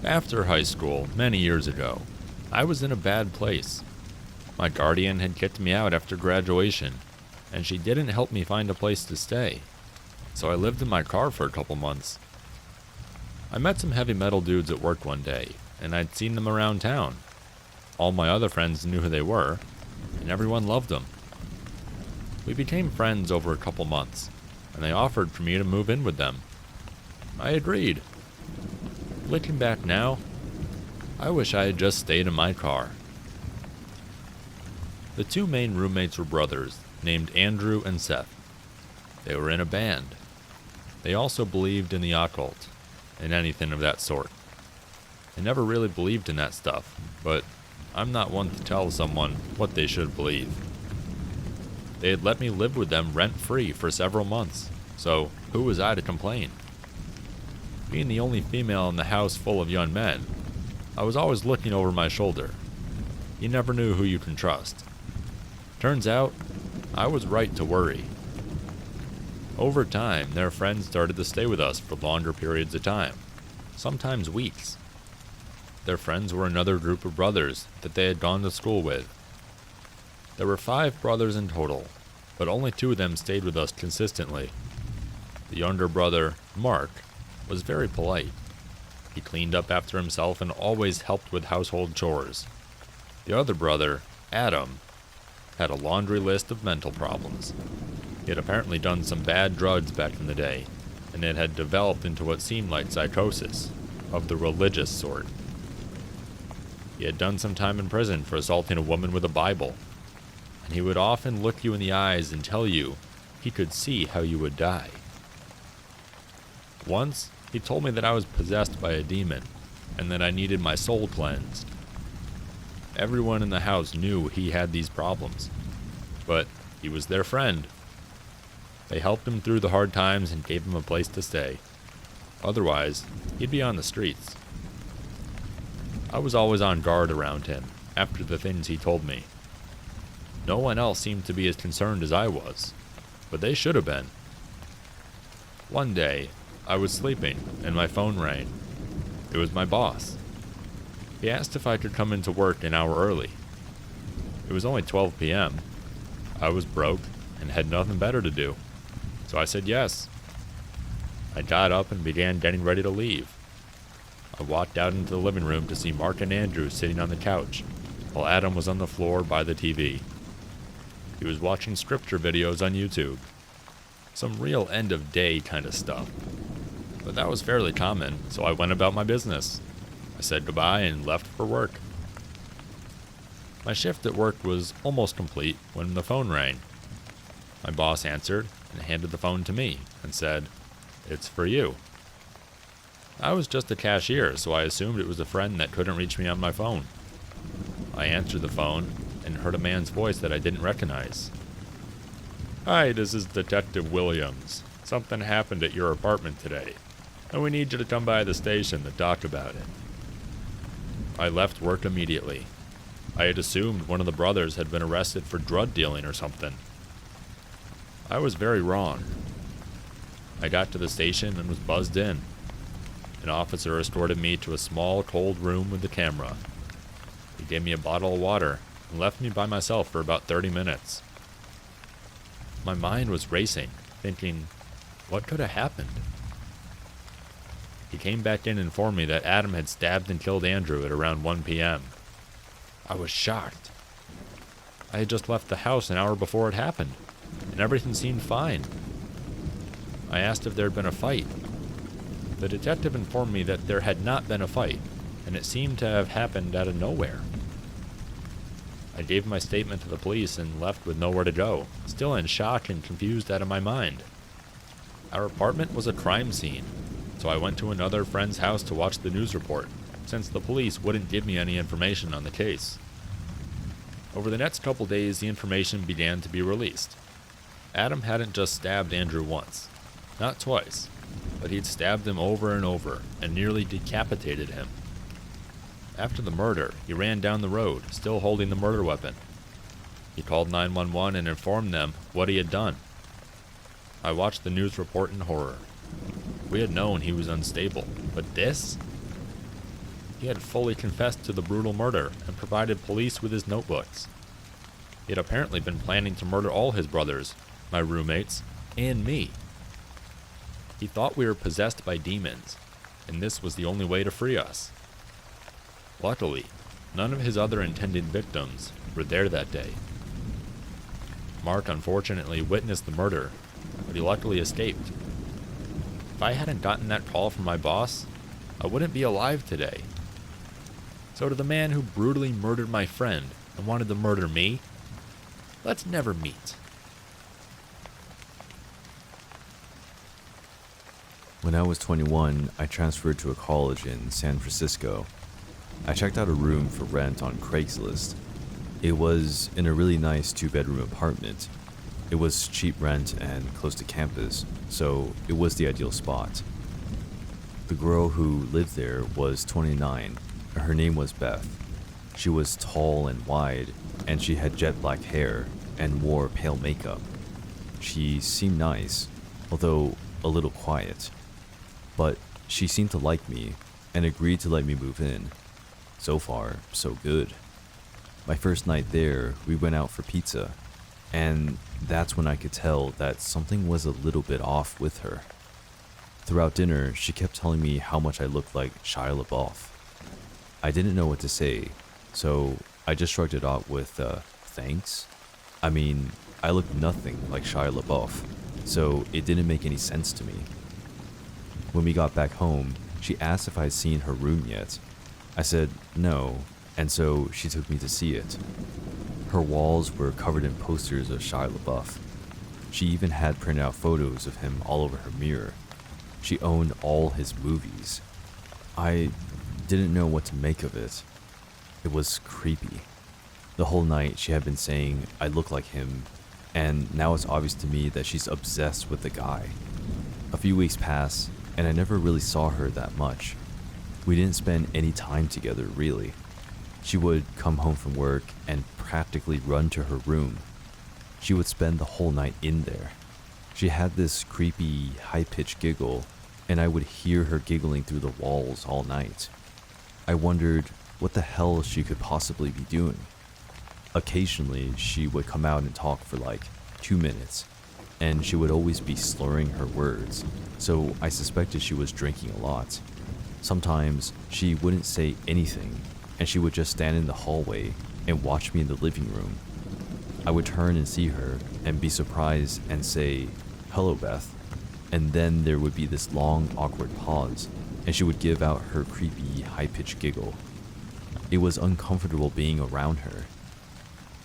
After high school, many years ago, I was in a bad place. My guardian had kicked me out after graduation, and she didn't help me find a place to stay, so I lived in my car for a couple months. I met some heavy metal dudes at work one day, and I'd seen them around town. All my other friends knew who they were, and everyone loved them. We became friends over a couple months, and they offered for me to move in with them. I agreed. Looking back now, I wish I had just stayed in my car. The two main roommates were brothers, named Andrew and Seth. They were in a band. They also believed in the occult, and anything of that sort. I never really believed in that stuff, but I'm not one to tell someone what they should believe. They had let me live with them rent-free for several months, so who was I to complain? Being the only female in the house full of young men, I was always looking over my shoulder. You never knew who you can trust. Turns out, I was right to worry. Over time, their friends started to stay with us for longer periods of time, sometimes weeks. Their friends were another group of brothers that they had gone to school with. There were 5 brothers in total, but only 2 of them stayed with us consistently. The younger brother, Mark, was very polite. He cleaned up after himself and always helped with household chores. The other brother, Adam, had a laundry list of mental problems. He had apparently done some bad drugs back in the day, and it had developed into what seemed like psychosis, of the religious sort. He had done some time in prison for assaulting a woman with a Bible, and he would often look you in the eyes and tell you he could see how you would die. Once, he told me that I was possessed by a demon, and that I needed my soul cleansed. Everyone in the house knew he had these problems, but he was their friend. They helped him through the hard times and gave him a place to stay. Otherwise, he'd be on the streets. I was always on guard around him, after the things he told me. No one else seemed to be as concerned as I was, but they should have been. One day, I was sleeping, and my phone rang. It was my boss. He asked if I could come into work an hour early. It was only 12 p.m. I was broke and had nothing better to do, so I said yes. I got up and began getting ready to leave. I walked out into the living room to see Mark and Andrew sitting on the couch, while Adam was on the floor by the TV. He was watching scripture videos on YouTube. Some real end-of-day kind of stuff. But that was fairly common, so I went about my business. I said goodbye and left for work. My shift at work was almost complete when the phone rang. My boss answered and handed the phone to me and said, "It's for you." I was just a cashier, so I assumed it was a friend that couldn't reach me on my phone. I answered the phone and heard a man's voice that I didn't recognize. "Hi, this is Detective Williams. Something happened at your apartment today, and we need you to come by the station to talk about it." I left work immediately. I had assumed one of the brothers had been arrested for drug dealing or something. I was very wrong. I got to the station and was buzzed in. An officer escorted me to a small, cold room with a camera. He gave me a bottle of water and left me by myself for about 30 minutes. My mind was racing, thinking, what could have happened? He came back in and informed me that Adam had stabbed and killed Andrew at around 1 p.m. I was shocked. I had just left the house an hour before it happened, and everything seemed fine. I asked if there had been a fight. The detective informed me that there had not been a fight, and it seemed to have happened out of nowhere. I gave my statement to the police and left with nowhere to go, still in shock and confused out of my mind. Our apartment was a crime scene, so I went to another friend's house to watch the news report, since the police wouldn't give me any information on the case. Over the next couple days, the information began to be released. Adam hadn't just stabbed Andrew once, not twice, but he'd stabbed him over and over and nearly decapitated him. After the murder, he ran down the road, still holding the murder weapon. He called 911 and informed them what he had done. I watched the news report in horror. We had known he was unstable, but this? he had fully confessed to the brutal murder and provided police with his notebooks. He had apparently been planning to murder all his brothers, my roommates, and me. He thought we were possessed by demons, and this was the only way to free us. Luckily, none of his other intended victims were there that day. Mark unfortunately witnessed the murder, but he luckily escaped. If I hadn't gotten that call from my boss, I wouldn't be alive today. So to the man who brutally murdered my friend and wanted to murder me, let's never meet. When I was 21, I transferred to a college in San Francisco. I checked out a room for rent on Craigslist. It was in a really nice 2-bedroom apartment. It was cheap rent and close to campus, so it was the ideal spot. The girl who lived there was 29. Her name was Beth. She was tall and wide, and she had jet black hair and wore pale makeup. She seemed nice, although a little quiet. But she seemed to like me and agreed to let me move in. So far, so good. My first night there, we went out for pizza, and that's when I could tell that something was a little bit off with her. Throughout dinner, she kept telling me how much I looked like Shia LaBeouf. I didn't know what to say, so I just shrugged it off with, thanks? I mean, I looked nothing like Shia LaBeouf, so it didn't make any sense to me. When we got back home, she asked if I'd seen her room yet. I said no, and so she took me to see it. Her walls were covered in posters of Shia LaBeouf. She even had printed out photos of him all over her mirror. She owned all his movies. I didn't know what to make of it. It was creepy. The whole night she had been saying I look like him, and now it's obvious to me that she's obsessed with the guy. A few weeks passed, and I never really saw her that much. We didn't spend any time together, really. She would come home from work and practically run to her room. She would spend the whole night in there. She had this creepy, high-pitched giggle, and I would hear her giggling through the walls all night. I wondered what the hell she could possibly be doing. Occasionally, she would come out and talk for like 2 minutes, and she would always be slurring her words, so I suspected she was drinking a lot. Sometimes she wouldn't say anything, and she would just stand in the hallway and watch me in the living room. I would turn and see her and be surprised and say, "Hello, Beth," and then there would be this long, awkward pause, and she would give out her creepy, high-pitched giggle. It was uncomfortable being around her.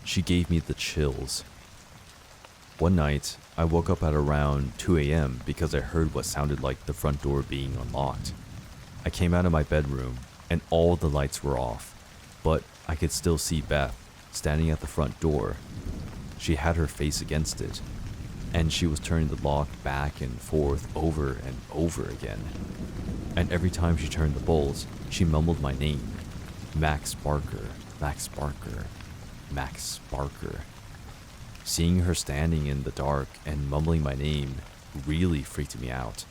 She gave me the chills. One night, I woke up at around 2 a.m. because I heard what sounded like the front door being unlocked. I came out of my bedroom, and all the lights were off, but I could still see Beth standing at the front door. She had her face against it, and she was turning the lock back and forth over and over again. And every time she turned the bolts, she mumbled my name. Max Barker, Max Barker, Max Barker. Seeing her standing in the dark and mumbling my name really freaked me out.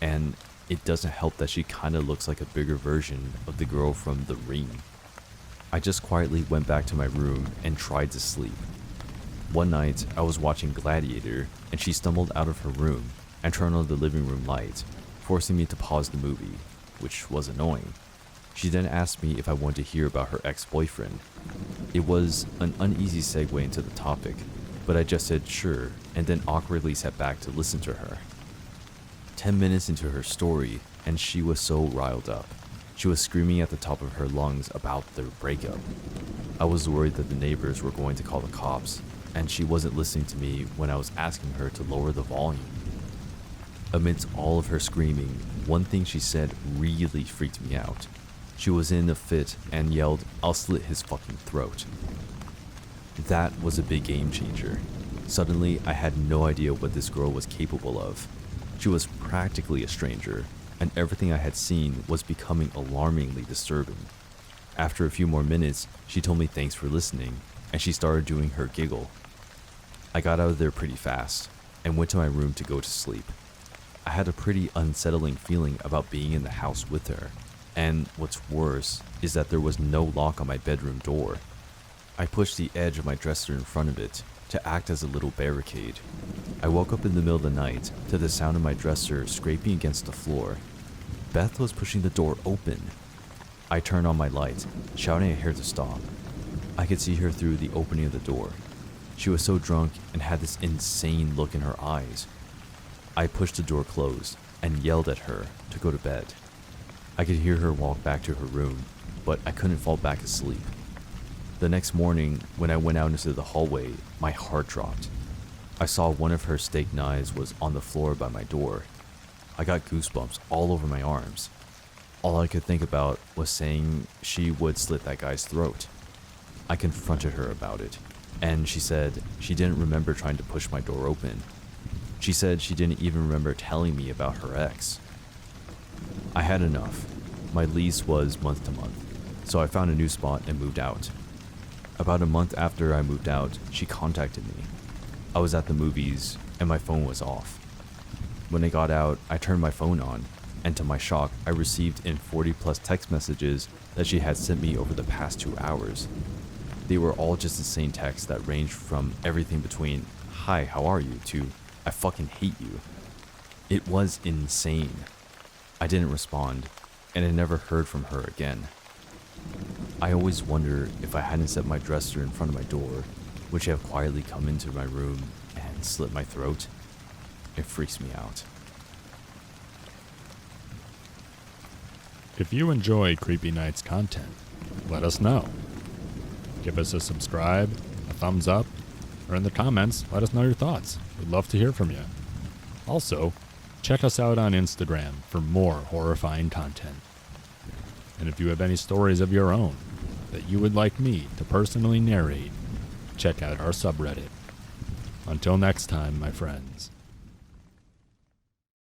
And it doesn't help that she kinda looks like a bigger version of the girl from The Ring. I just quietly went back to my room and tried to sleep. One night, I was watching Gladiator, and she stumbled out of her room and turned on the living room light, forcing me to pause the movie, which was annoying. She then asked me if I wanted to hear about her ex-boyfriend. It was an uneasy segue into the topic, but I just said sure, and then awkwardly sat back to listen to her. 10 minutes into her story, and she was so riled up. She was screaming at the top of her lungs about their breakup. I was worried that the neighbors were going to call the cops, and she wasn't listening to me when I was asking her to lower the volume. Amidst all of her screaming, one thing she said really freaked me out. She was in a fit and yelled, "I'll slit his fucking throat." That was a big game changer. Suddenly, I had no idea what this girl was capable of. She was practically a stranger, and everything I had seen was becoming alarmingly disturbing. After a few more minutes, she told me thanks for listening, and she started doing her giggle. I got out of there pretty fast, and went to my room to go to sleep. I had a pretty unsettling feeling about being in the house with her, And what's worse is that there was no lock on my bedroom door. I pushed the edge of my dresser in front of it to act as a little barricade. I woke up in the middle of the night to the sound of my dresser scraping against the floor. Beth was pushing the door open. I turned on my light, shouting at her to stop. I could see her through the opening of the door. She was so drunk and had this insane look in her eyes. I pushed the door closed and yelled at her to go to bed. I could hear her walk back to her room, but I couldn't fall back asleep. The next morning, when I went out into the hallway, my heart dropped. I saw one of her steak knives was on the floor by my door. I got goosebumps all over my arms. All I could think about was saying she would slit that guy's throat. I confronted her about it, and she said she didn't remember trying to push my door open. She said she didn't even remember telling me about her ex. I had enough. My lease was month to month, so I found a new spot and moved out. About a month after I moved out, she contacted me. I was at the movies, and my phone was off. When I got out, I turned my phone on, and to my shock, I received in 40 plus text messages that she had sent me over the past 2 hours. They were all just insane texts that ranged from everything between, "Hi, how are you?" to, "I fucking hate you." It was insane. I didn't respond, and I never heard from her again. I always wonder if I hadn't set my dresser in front of my door, would she have quietly come into my room and slit my throat? It freaks me out. If you enjoy Creepy Nights content, let us know. Give us a subscribe, a thumbs up, or in the comments, let us know your thoughts. We'd love to hear from you. Also, check us out on Instagram for more horrifying content. And if you have any stories of your own that you would like me to personally narrate, check out our subreddit. Until next time, my friends.